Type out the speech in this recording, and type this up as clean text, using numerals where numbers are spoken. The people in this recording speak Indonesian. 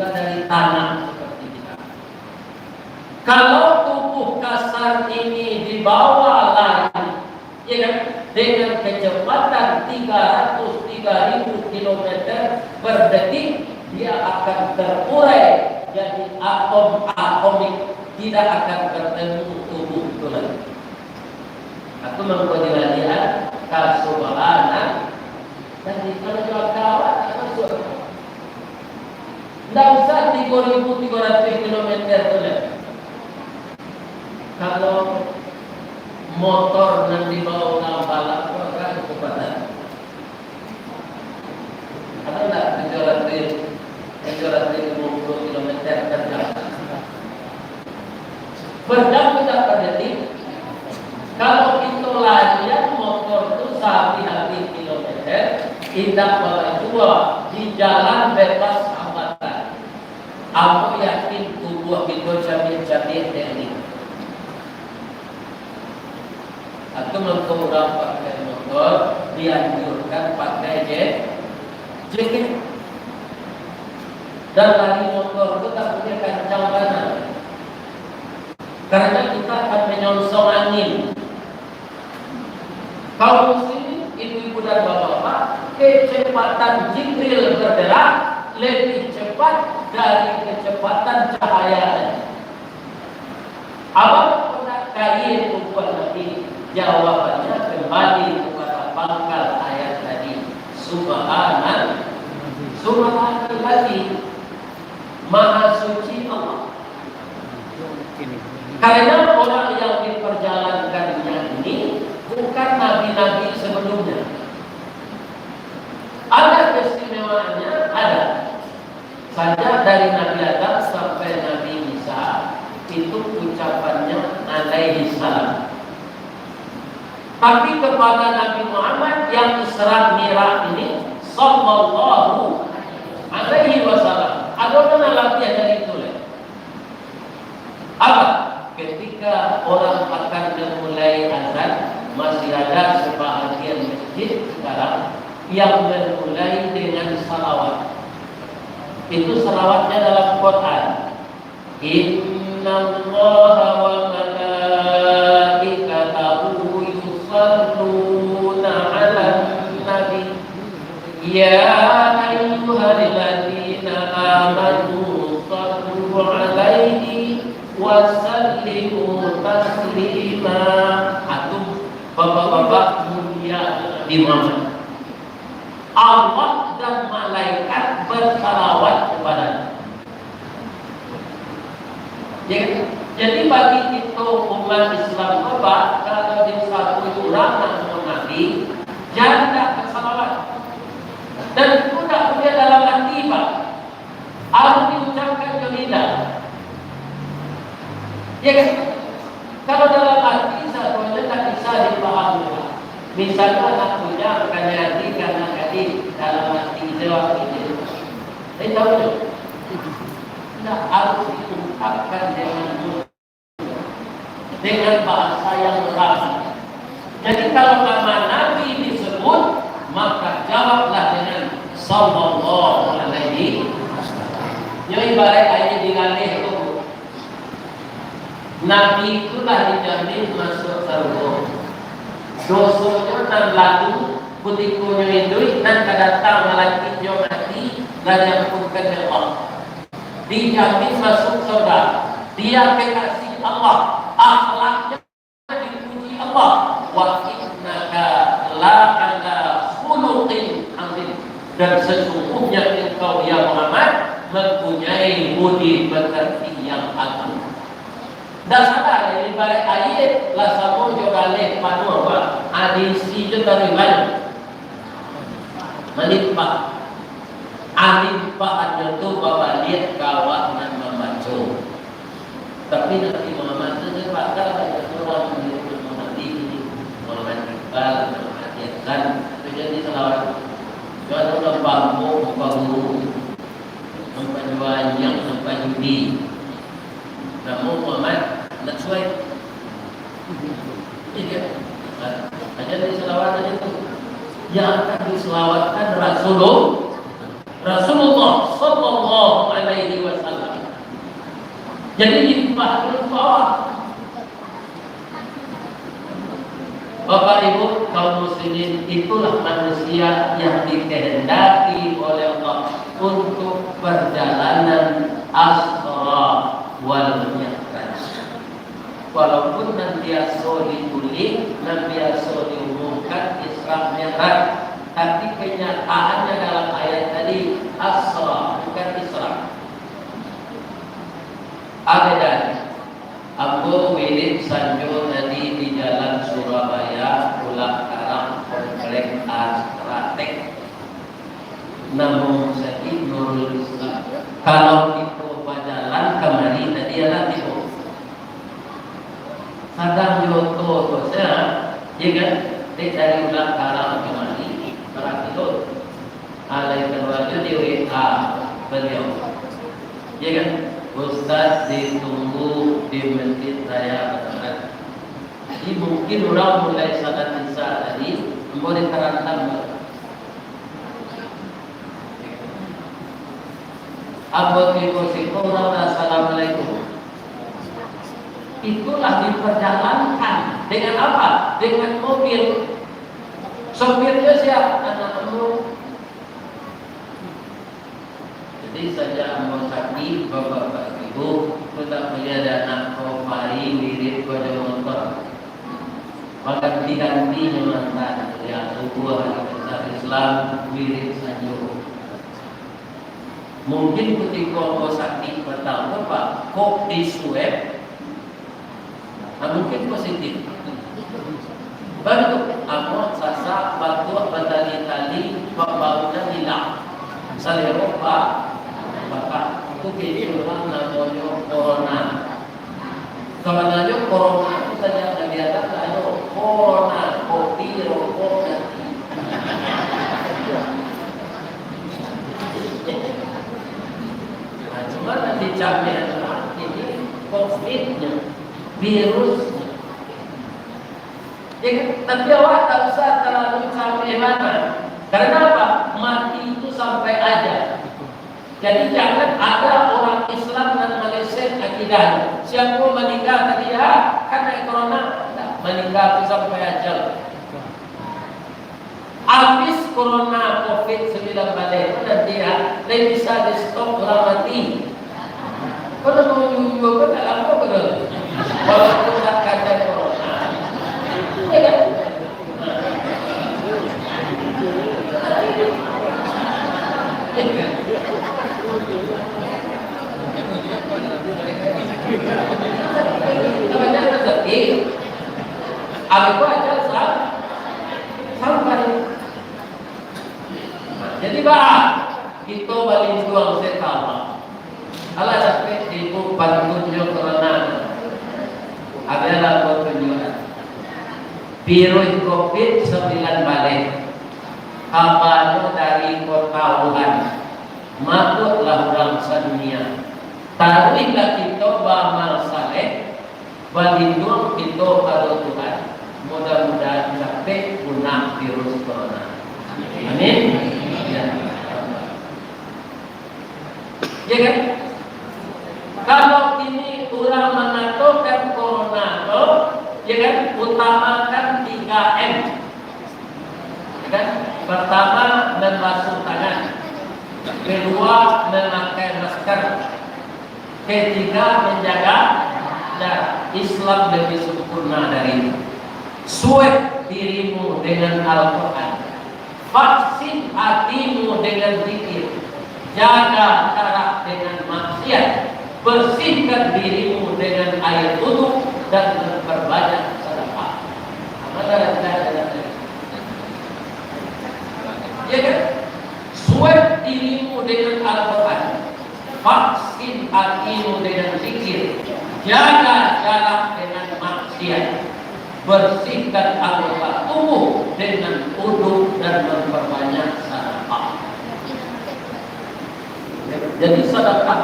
juga dari tanah seperti kita. Kalau tubuh kasar ini dibawa lari, ya kan, dengan kecepatan 303.000 km per detik, dia akan terurai jadi atom atomik, tidak akan bertemu tubuh itu lagi. Aku mengkodiladian kasubhanan dan kalau jual kawan akan surga. Tidak usah 3.300 km itu lagi. Kalau motor yang dibawa dalam balap akan kecepatan. Ada enggak 750 km per jam? Berjam tidak per detik. Kalau kita larian motor itu sehari-hari kilometer, kita berdua di jalan bebas hambatan. Aku yakin tubuh kita jadi teknik. Atau mengkurang pakai motor, dianjurkan pakai jaket. Dan lari motor itu tak punya kancang kanan, karena kita akan menyongsong angin. Kalau muslim, ibu-ibu dan bapak-bapak, kecepatan Jibril bergerak lebih cepat dari kecepatan cahaya. Abang pernah kali buat nanti? Jawabannya kembali kepada pangkal ayat tadi. Subhanallah, Maha suci Allah. Karena orang yang diperjalankannya ini bukan nabi-nabi sebelumnya. Ada keistimewaannya, ada. Saja dari Nabi Adam sampai Nabi Isa itu ucapannya alaihi salam. Tapi kepada Nabi Muhammad yang Isra Mi'raj ini sallallahu alaihi wasallam, ada mana latihan dari itu? Apa? Ketika orang akan memulai azan, masih ada sebahagian masjid sekarang yang memulai dengan salawat. Itu salawatnya dalam Quran. Innallaha wa malaikatahu yusalluna 'alan nabi ya ayyuhalladzina amanu sallu 'alaihi wa sallimu taslima. Atum bapak-bapak mulia di mana Allah dan malaikat bersalawat kepada. Jadi bagi kita umat Islam Bapak, kalau di satu orang Nabi jangan bersalawat, dan itu tidak punya dalam hati Pak, harus diucapkan ke lidah. Ya kan? Kalau dalam hati satunya tak bisa dipahami. Misalnya anak punya akan karena tadi dalam hati jawab ini. Saya tahu tak? Tidak harus diungkapkan dengan bahasa yang ramah. Jadi kalau nama Nabi disebut, maka jawablah dengan sallallahu alaihi wasallam. Jadi ibarat ayat digalih itu. Nabi itulah dijamin masuk surga. Dosanya dan lalu putikunya itu dan kedatang malaikat yang mati dan yang putkan Allah. Dijamin masuk surga. Dia kekasih Allah. Akhlaknya dipuji Allah. Wa innaka la ala khuluqin azim. Dan sesungguhnya engkau ya Muhammad mempunyai budi pekerti yang agung. Dan sadar dari balik ayat lah sama juga leh panu apa adisi je dari mana melimpah alimpah tu bawa lihat kawan dan membaca. Tapi Nabi Muhammad itu bakal ada orang menyebut Muhammad ini Muhammad Iqbal Muhammad Yasan jadi selawat jual orang bambu guru sampai banyak sampai judi. Namun Muhammad tak sesuai. Iya. Aja di selawat aja itu. Yang akan diselawatkan Rasulullah sallallahu alaihi Jadi limpah terus bawah. Bapak Ibu kaum muslimin, itulah manusia yang dikehendaki oleh Allah untuk perjalanan Asra wal Mi'raj. Walaupun nantiasa ditulis, nantiasa diumumkan Isra Mi'raj, tapi kenyataannya dalam ayat tadi Asra, bukan Isra. Adedan Ambo wirid sanjo tadi di jalan Surabaya pulang Karang komplek Astratek. Namun saya Nurul Islam. Kalau itu jalan kemari tadi adalah itu. Kadang yoto saya, ya kan? Dari pulang Karang kemari berarti itu. Alai keluarga di WA beliau, ya kan? Ustaz ditunggu di masjid raya Batangan. Jadi mungkin orang mulai salat isya tadi mau diterangkan. Abot ibu orang assalamualaikum. Itulah diperjalankan dengan apa? Dengan mobil. Sopirnya siapa? Anak-anak. Jadi saja mau sakit bapak ibu kita punya anak kopari wirid pada motor, maka diganti mantan ya sebuah hari besar Islam wirid sanjung. Mungkin ketika mau sakit pertama pak kok di swab, mungkin positif. Baru amot sasa batu batali pembangunan hilang. Saya lupa. Bapak, itu kini orang namanya corona. Sebenarnya corona itu saja kegiatan lalu corona, kopi, rokok, nanti. Nah, cuma nanti camnya ini COVID-nya, virusnya. Ya, tapi awak tak usah terlalu sampai mana. Karena apa? Mati itu sampai aja. Jadi jangan ada orang Islam dan Malaysia akidah. Siapa meninggal tadi ya karena corona, meninggal sampai ajal. Habis corona COVID-19 nanti ya, dia bisa di stop orang mati. Kalau mau nyuruh kan apa betul? Walaupun tak ada corona, ya kan? Namanya rezeki. Aku aja sampai. Jadi bah, kita balik tuang setama. Alah sampai ibu bantunya corona. Adalah pertunjukan. Virus COVID-19 kabarnya dari kota Wuhan. Masuklah orang dunia. Taruhlah kita beramal saleh, berlindung kita pada Tuhan. Mudah-mudahan sampai punah virus corona. Amin. Ya. Ya kan? Kalau ini orang mengatakan corona, ya kan? Utamakan 3M. Ya kan? Pertama, membasuh tangan. Kedua, memakai masker. Ketiga, menjaga jarak. Islam lebih sempurna dari itu. Suet dirimu dengan Al-Quran. Vaksin hatimu dengan zikir. Jaga jarak dengan maksiat. Bersihkan dirimu dengan air wudu dan berbanyak sedekah. Ya kan? Suet dirimu dengan Al-Quran. Vaksin hatimu dengan zikir. Jaga jarak dengan maksiat. Bersihkan anggota tubuh dengan wudu dan memperbanyak sedekah. Jadi sedekah